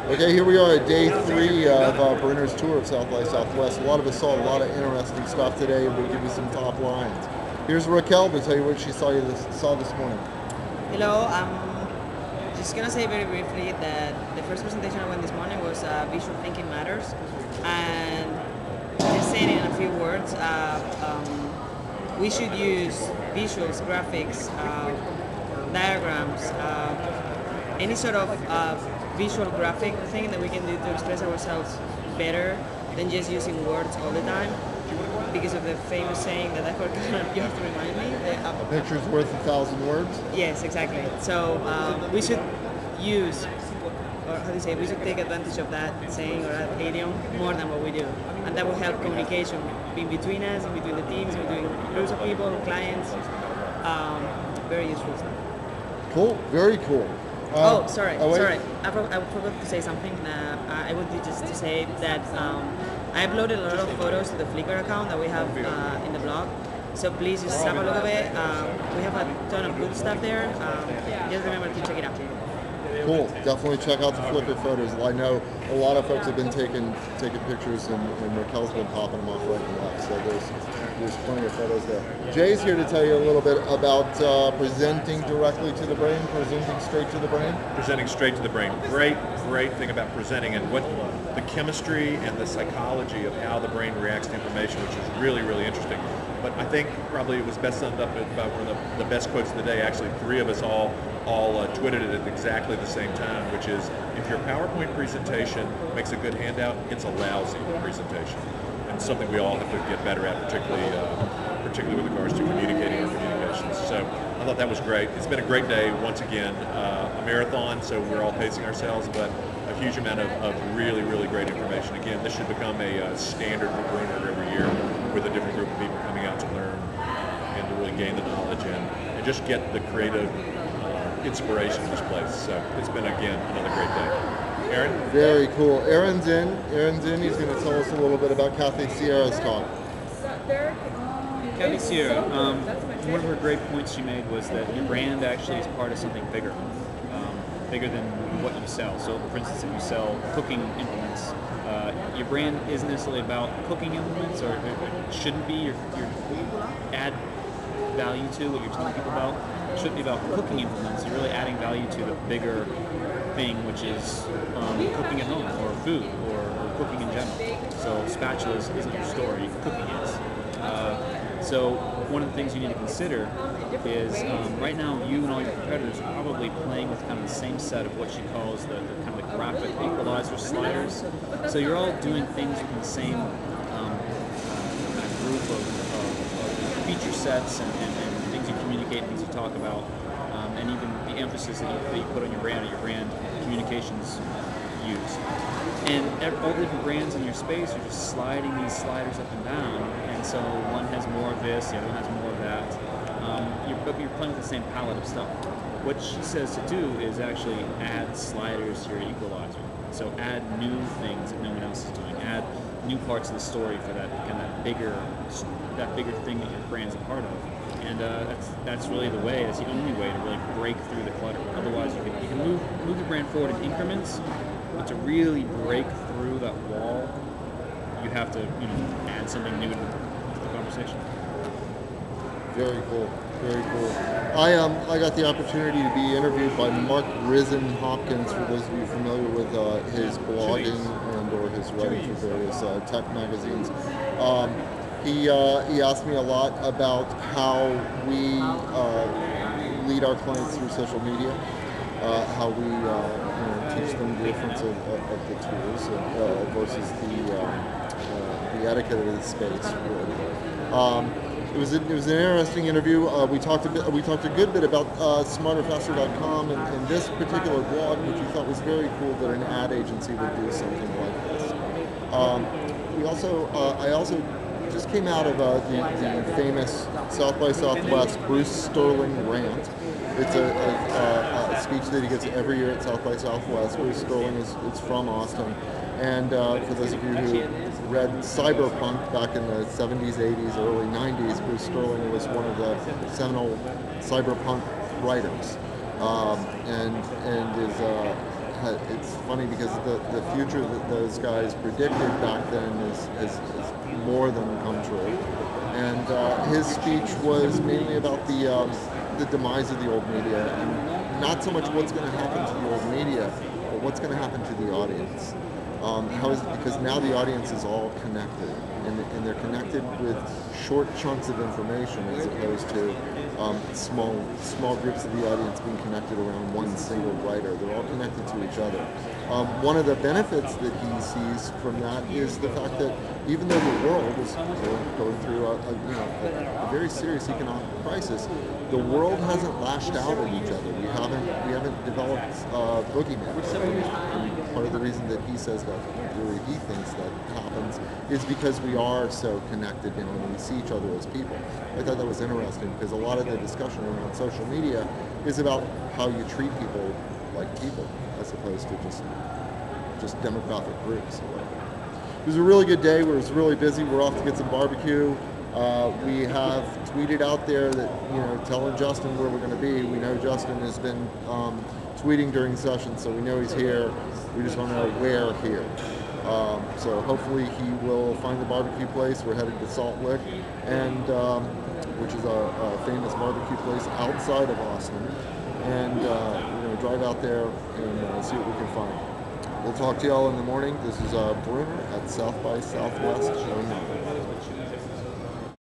Okay, here we are at day 3 of Brunner's tour of South by Southwest. A lot of us saw a lot of interesting stuff today. We'll give you some top lines. Here's Raquel to tell you what she saw this morning. Hello, I'm just gonna say very briefly that the first presentation I went this morning was Visual Thinking Matters, and just saying it in a few words, we should use visuals, graphics, diagrams, any sort of visual graphic thing that we can do to express ourselves better than just using words all the time. Because of the famous saying that I forgot, you have to remind me. A picture's worth 1,000 words? Yes, exactly. So we should use, or how do you say, we should take advantage of that saying or that idiom more than what we do. And that will help communication in between us, in between the teams, in between groups of people, clients. Very useful stuff. Cool, very cool. Sorry. I forgot to say something. I wanted just to say that I uploaded a lot of photos to the Flickr account that we have in the blog. So please just have a look at it. We have a ton of good stuff there. Just remember to check it out. Cool. Definitely check out the Flickr photos. I know a lot of folks have been taking pictures, and Raquel's been popping them off right and left. So there's plenty of photos there. Jay's here to tell you a little bit about presenting directly to the brain, presenting straight to the brain. Presenting straight to the brain. Great thing about presenting and what the chemistry and the psychology of how the brain reacts to information, which is really, really interesting. But I think probably it was best summed up by one of the best quotes of the day. Actually, 3 of us all tweeted it at exactly the same time, which is, if your PowerPoint presentation makes a good handout, it's a lousy presentation. And something we all have to get better at, particularly with regards to communicating our communications. So I thought that was great. It's been a great day, once again, a marathon, so we're all pacing ourselves, but a huge amount of really, really great information. Again, this should become a standard for Brunner every year, with a different group of people coming out to learn and to really gain the knowledge and just get the creative inspiration in this place. So it's been, again, another great day. Aaron? Very cool. Aaron's in. He's going to tell us a little bit about Kathy Sierra's talk. Kathy Sierra, one of her great points she made was that your brand actually is part of something bigger, bigger than what you sell. So, for instance, if you sell cooking implements, your brand isn't necessarily about cooking implements, or it shouldn't be. Your add value to what you're telling people about. It shouldn't be about cooking implements. You're really adding value to the bigger thing, which is cooking at home, or food, or cooking in general. So spatulas isn't your story, cooking is. So one of the things you need to consider is right now you and all your competitors are probably playing with kind of the same set of what she calls the kind of the graphic equalizer sliders. So you're all doing things within the same kind of group of feature sets and things you communicate, things you talk about, and even the emphasis that you put on your brand or your brand communications use. And all the different brands in your space are just sliding these sliders up and down, and so one has more of this, the other one has more of that. But you're playing with the same palette of stuff. What she says to do is actually add sliders to your equalizer. So add new things that no one else is doing. Add new parts of the story for that kind of bigger thing that your brand's a part of. And that's really the way. That's the only way to really break through the clutter. Otherwise, you can move your brand forward in increments, but to really break through that wall, you have to add something new to the conversation. Very cool. Very cool. I got the opportunity to be interviewed by Mark Risen Hopkins, for those of you familiar with his blogging and or his writing for various tech magazines. He asked me a lot about how we lead our clients through social media, how we teach them the difference of the tools versus the etiquette of the space. Really. It was an interesting interview. We talked a good bit about smarterfaster.com and this particular blog, which we thought was very cool that an ad agency would do something like this. I also just came out of the famous South by Southwest Bruce Sterling rant. It's a speech that he gives every year at South by Southwest. Bruce Sterling is from Austin. And for those of you who read Cyberpunk back in the 70s, 80s, early 90s, Bruce Sterling was one of the seminal cyberpunk writers. and is it's funny because the future that those guys predicted back then is more than come true. And his speech was mainly about the demise of the old media, and not so much what's going to happen to the old media, but what's going to happen to the audience. How is it? Because now the audience is all connected, and they're connected with short chunks of information as opposed to small groups of the audience being connected around one single writer. They're all connected to each other. One of the benefits that he sees from that is the fact that even though the world is going through a very serious economic crisis, the world hasn't lashed out at each other. We haven't developed boogeymen. And part of the reason that he says that, or he thinks that happens, is because we are so connected now and we see each other as people. I thought that was interesting because a lot of the discussion around social media is about how you treat people like people as opposed to just demographic groups. It was a really good day. It was really busy. We're off to get some barbecue. We have tweeted out there that, telling Justin where we're going to be. We know Justin has been tweeting during sessions, so we know he's here. We just don't know where here. So hopefully he will find the barbecue place. We're headed to Salt Lick, and which is a famous barbecue place outside of Austin. And drive out there and see what we can find. We'll talk to y'all in the morning. This is Brunner at South by Southwest Show 9.